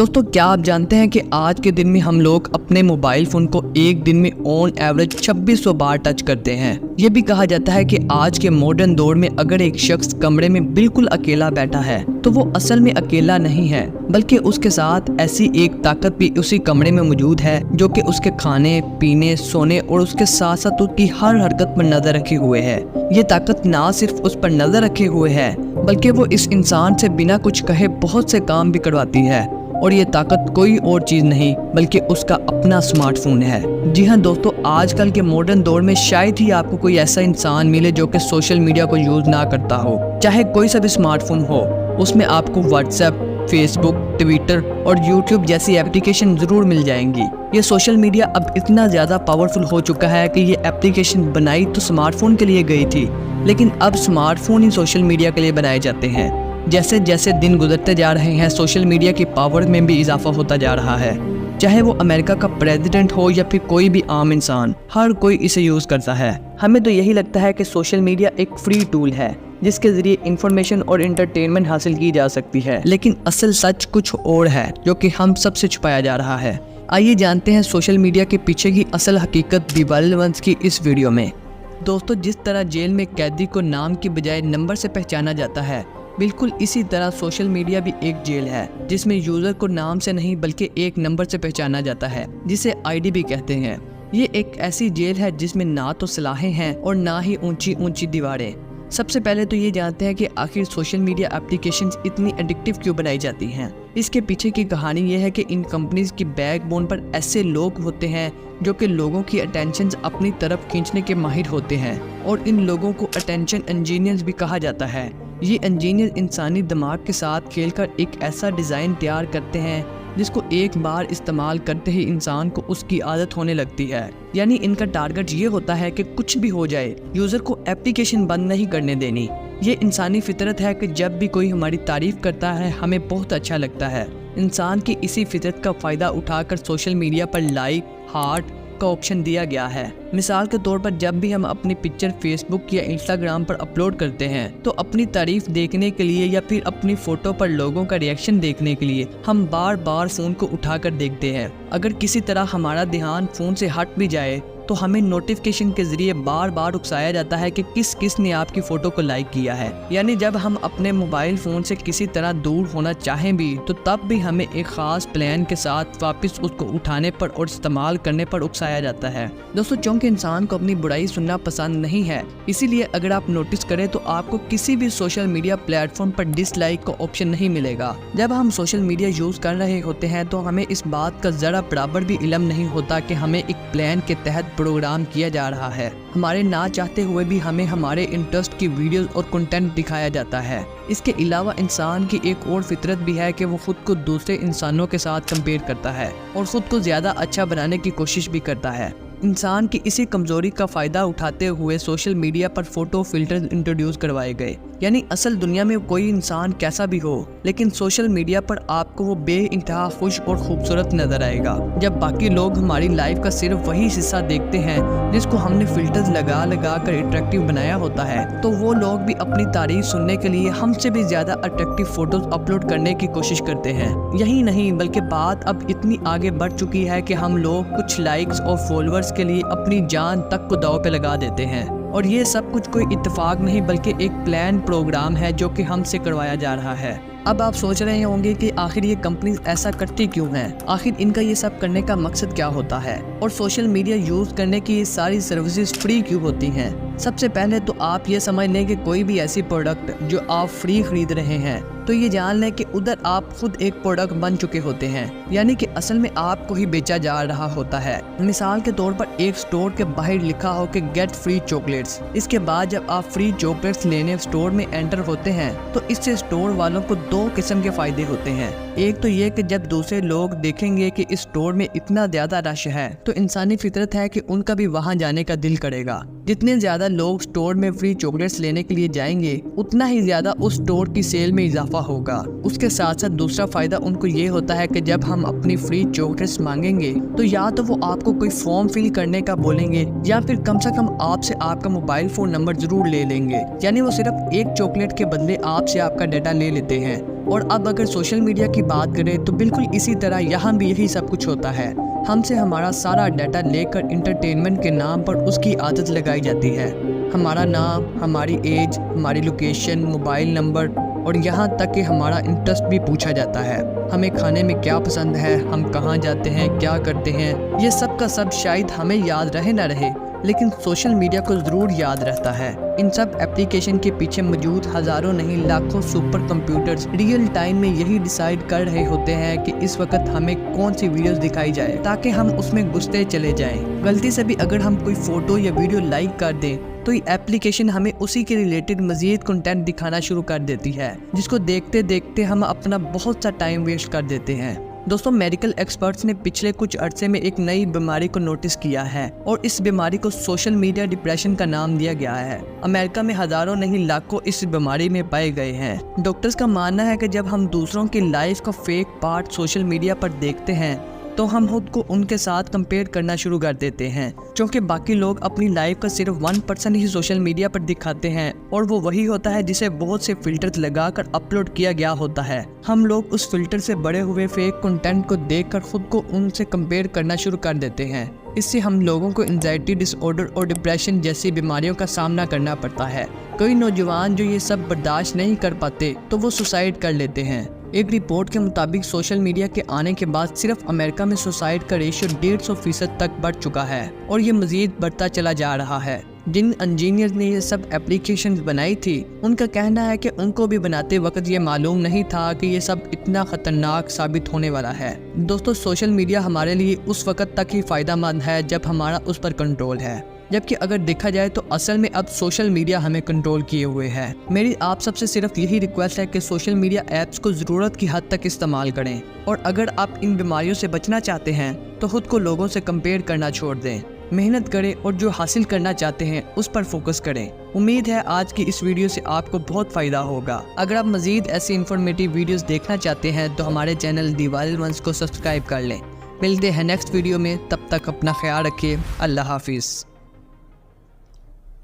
दोस्तों, क्या आप जानते हैं कि आज के दिन में हम लोग अपने मोबाइल फ़ोन को एक दिन में ऑन एवरेज 2600 बार टच करते हैं। ये भी कहा जाता है कि आज के मॉडर्न दौर में अगर एक शख्स कमरे में बिल्कुल अकेला बैठा है तो वो असल में अकेला नहीं है, बल्कि उसके साथ ऐसी एक ताकत भी उसी कमरे में मौजूद है जो कि उसके खाने, पीने, सोने और उसके साथ साथ उसकी हर हरकत पर नज़र रखे हुए है। ये ताकत ना सिर्फ उस पर नज़र रखे हुए है बल्कि वो इस इंसान से बिना कुछ कहे बहुत से काम भी करवाती है। और ये ताकत कोई और चीज़ नहीं बल्कि उसका अपना स्मार्टफोन है। जी हाँ दोस्तों, आजकल के मॉडर्न दौर में शायद ही आपको कोई ऐसा इंसान मिले जो कि सोशल मीडिया को यूज़ ना करता हो। चाहे कोई सा भी स्मार्टफोन हो, उसमें आपको व्हाट्सएप, फेसबुक, ट्विटर और यूट्यूब जैसी एप्लीकेशन ज़रूर मिल जाएंगी। ये सोशल मीडिया अब इतना ज़्यादा पावरफुल हो चुका है कि ये एप्लीकेशन बनाई तो स्मार्टफोन के लिए गई थी, लेकिन अब स्मार्टफोन ही सोशल मीडिया के लिए बनाए जाते हैं। जैसे जैसे दिन गुजरते जा रहे हैं, सोशल मीडिया की पावर में भी इजाफा होता जा रहा है। चाहे वो अमेरिका का प्रेसिडेंट हो या फिर कोई भी आम इंसान, हर कोई इसे यूज़ करता है। हमें तो यही लगता है कि सोशल मीडिया एक फ्री टूल है जिसके ज़रिए इंफॉर्मेशन और एंटरटेनमेंट हासिल की जा सकती है, लेकिन असल सच कुछ और है जो कि हम सबसे छुपाया जा रहा है। आइए जानते हैं सोशल मीडिया के पीछे की असल हकीकत दी वाइल्ड वंस की इस वीडियो में। दोस्तों, जिस तरह जेल में कैदी को नाम की बजाय नंबर से पहचाना जाता है, बिल्कुल इसी तरह सोशल मीडिया भी एक जेल है जिसमें यूज़र को नाम से नहीं बल्कि एक नंबर से पहचाना जाता है, जिसे आईडी भी कहते हैं। ये एक ऐसी जेल है जिसमें ना तो सलाखें हैं और ना ही ऊंची ऊंची दीवारें। सबसे पहले तो ये जानते हैं कि आखिर सोशल मीडिया एप्लीकेशंस इतनी एडिक्टिव क्यों बनाई जाती हैं। इसके पीछे की कहानी ये है कि इन कंपनीज की बैकबोन पर ऐसे लोग होते हैं जो कि लोगों की अटेंशन अपनी तरफ खींचने के माहिर होते हैं, और इन लोगों को अटेंशन इंजीनियर्स भी कहा जाता है। ये इंजीनियर इंसानी दिमाग के साथ खेलकर एक ऐसा डिज़ाइन तैयार करते हैं जिसको एक बार इस्तेमाल करते ही इंसान को उसकी आदत होने लगती है। यानी इनका टारगेट ये होता है कि कुछ भी हो जाए, यूज़र को एप्लीकेशन बंद नहीं करने देनी। ये इंसानी फितरत है कि जब भी कोई हमारी तारीफ़ करता है हमें बहुत अच्छा लगता है। इंसान की इसी फितरत का फ़ायदा उठाकर सोशल मीडिया पर लाइक, हार्ट का ऑप्शन दिया गया है। मिसाल के तौर पर जब भी हम अपनी पिक्चर फेसबुक या इंस्टाग्राम पर अपलोड करते हैं तो अपनी तारीफ देखने के लिए या फिर अपनी फ़ोटो पर लोगों का रिएक्शन देखने के लिए हम बार बार फ़ोन को उठाकर देखते हैं। अगर किसी तरह हमारा ध्यान फ़ोन से हट भी जाए तो हमें नोटिफिकेशन के जरिए बार बार उकसाया जाता है कि किस ने आपकी फ़ोटो को लाइक किया है। यानी जब हम अपने मोबाइल फ़ोन से किसी तरह दूर होना चाहें भी तो तब भी हमें एक ख़ास प्लान के साथ वापस उसको उठाने पर और इस्तेमाल करने पर उकसाया जाता है। दोस्तों, चूँकि इंसान को अपनी बुराई सुनना पसंद नहीं है, इसीलिए अगर आप नोटिस करें तो आपको किसी भी सोशल मीडिया प्लेटफॉर्म पर डिसलाइक का ऑप्शन नहीं मिलेगा। जब हम सोशल मीडिया यूज़ कर रहे होते हैं तो हमें इस बात का ज़रा बराबर भी इल्म नहीं होता कि हमें एक प्लान के तहत प्रोग्राम किया जा रहा है। हमारे ना चाहते हुए भी हमें हमारे इंटरेस्ट की वीडियोस और कंटेंट दिखाया जाता है। इसके अलावा इंसान की एक और फितरत भी है कि वो खुद को दूसरे इंसानों के साथ कंपेयर करता है और खुद को ज़्यादा अच्छा बनाने की कोशिश भी करता है। इंसान की इसी कमजोरी का फ़ायदा उठाते हुए सोशल मीडिया पर फ़ोटो फिल्टर इंट्रोड्यूस करवाए गए। यानी असल दुनिया में कोई इंसान कैसा भी हो, लेकिन सोशल मीडिया पर आपको वो बेइंतहा खुश और खूबसूरत नज़र आएगा। जब बाकी लोग हमारी लाइफ का सिर्फ वही हिस्सा देखते हैं जिसको हमने फिल्टर्स लगा लगा कर अट्रैक्टिव बनाया होता है, तो वो लोग भी अपनी तारीफ सुनने के लिए हमसे भी ज़्यादा अट्रैक्टिव फ़ोटोज़ अपलोड करने की कोशिश करते हैं। यही नहीं बल्कि बात अब इतनी आगे बढ़ चुकी है कि हम लोग कुछ लाइक्स और फॉलोअर्स के लिए अपनी जान तक को दांव पे लगा देते हैं। और ये सब कुछ कोई इत्तेफाक नहीं बल्कि एक प्लान प्रोग्राम है जो कि हमसे करवाया जा रहा है। अब आप सोच रहे होंगे कि आखिर ये कंपनीज ऐसा करती क्यों हैं? आखिर इनका ये सब करने का मकसद क्या होता है? और सोशल मीडिया यूज़ करने की ये सारी सर्विसेज फ्री क्यों होती हैं? सबसे पहले तो आप ये समझ लें कि कोई भी ऐसी प्रोडक्ट जो आप फ्री खरीद रहे हैं तो ये जान लें कि उधर आप खुद एक प्रोडक्ट बन चुके होते हैं, यानी कि असल में आपको ही बेचा जा रहा होता है। मिसाल के तौर पर एक स्टोर के बाहर लिखा हो कि गेट फ्री चॉकलेट्स। इसके बाद जब आप फ्री चॉकलेट्स लेने स्टोर में एंटर होते हैं तो इससे स्टोर वालों को दो किस्म के फायदे होते हैं। एक तो ये कि जब दूसरे लोग देखेंगे कि इस स्टोर में इतना ज़्यादा रश है तो इंसानी फितरत है कि उनका भी वहाँ जाने का दिल करेगा। जितने ज़्यादा लोग स्टोर में फ्री चॉकलेट्स लेने के लिए जाएंगे उतना ही ज़्यादा उस स्टोर की सेल में इजाफा होगा। उसके साथ साथ दूसरा फ़ायदा उनको ये होता है कि जब हम अपनी फ्री चॉकलेट्स मांगेंगे तो या तो वो आपको कोई फॉर्म फिल करने का बोलेंगे या फिर कम से कम आपसे आपका मोबाइल फ़ोन नंबर ज़रूर ले लेंगे। यानी वो सिर्फ एक चॉकलेट के बदले आपसे आपका डाटा ले लेते हैं। और अब अगर सोशल मीडिया की बात करें तो बिल्कुल इसी तरह यहाँ भी यही सब कुछ होता है। हमसे हमारा सारा डाटा लेकर इंटरटेनमेंट के नाम पर उसकी आदत लगाई जाती है। हमारा नाम, हमारी एज, हमारी लोकेशन, मोबाइल नंबर और यहाँ तक कि हमारा इंटरेस्ट भी पूछा जाता है। हमें खाने में क्या पसंद है, हम कहाँ जाते हैं, क्या करते हैं, ये सब का सब शायद हमें याद रहे ना रहे, लेकिन सोशल मीडिया को ज़रूर याद रहता है। इन सब एप्लीकेशन के पीछे मौजूद हज़ारों नहीं लाखों सुपर कंप्यूटर्स रियल टाइम में यही डिसाइड कर रहे होते हैं कि इस वक्त हमें कौन सी वीडियोस दिखाई जाए ताकि हम उसमें घुसते चले जाएं। गलती से भी अगर हम कोई फ़ोटो या वीडियो लाइक कर दें तो ये एप्लीकेशन हमें उसी के रिलेटेड मज़ीद कंटेंट दिखाना शुरू कर देती है, जिसको देखते देखते हम अपना बहुत सा टाइम वेस्ट कर देते हैं। दोस्तों, मेडिकल एक्सपर्ट्स ने पिछले कुछ अरसे में एक नई बीमारी को नोटिस किया है और इस बीमारी को सोशल मीडिया डिप्रेशन का नाम दिया गया है। अमेरिका में हजारों नहीं लाखों इस बीमारी में पाए गए हैं। डॉक्टर्स का मानना है कि जब हम दूसरों की लाइफ का फेक पार्ट सोशल मीडिया पर देखते हैं तो हम खुद को उनके साथ कंपेयर करना शुरू कर देते हैं, क्योंकि बाकी लोग अपनी लाइफ का सिर्फ 1% ही सोशल मीडिया पर दिखाते हैं और वो वही होता है जिसे बहुत से फिल्टर्स लगाकर अपलोड किया गया होता है। हम लोग उस फिल्टर से बड़े हुए फेक कंटेंट को देखकर खुद को उनसे कंपेयर करना शुरू कर देते हैं। इससे हम लोगों को एंजाइटी डिसऑर्डर और डिप्रेशन जैसी बीमारियों का सामना करना पड़ता है। कई नौजवान जो ये सब बर्दाश्त नहीं कर पाते तो वो सुसाइड कर लेते हैं। एक रिपोर्ट के मुताबिक सोशल मीडिया के आने के बाद सिर्फ अमेरिका में सुसाइड का रेशियो 150% तक बढ़ चुका है और ये मजीद बढ़ता चला जा रहा है। जिन इंजीनियर ने ये सब एप्लीकेशंस बनाई थी, उनका कहना है कि उनको भी बनाते वक्त ये मालूम नहीं था कि ये सब इतना खतरनाक साबित होने वाला है। दोस्तों, सोशल मीडिया हमारे लिए उस वक्त तक ही फ़ायदेमंद है जब हमारा उस पर कंट्रोल है, जबकि अगर देखा जाए तो असल में अब सोशल मीडिया हमें कंट्रोल किए हुए है। मेरी आप सबसे सिर्फ यही रिक्वेस्ट है कि सोशल मीडिया ऐप्स को ज़रूरत की हद तक इस्तेमाल करें और अगर आप इन बीमारियों से बचना चाहते हैं तो खुद को लोगों से कंपेयर करना छोड़ दें, मेहनत करें और जो हासिल करना चाहते हैं उस पर फोकस करें। उम्मीद है आज की इस वीडियो से आपको बहुत फ़ायदा होगा। अगर आप मज़ीद ऐसी इन्फॉर्मेटिव वीडियोस देखना चाहते हैं तो हमारे चैनल दी वाइल्ड वंस को सब्सक्राइब कर लें। मिलते हैं नेक्स्ट वीडियो में, तब तक अपना ख्याल रखिए। अल्लाह हाफिज़।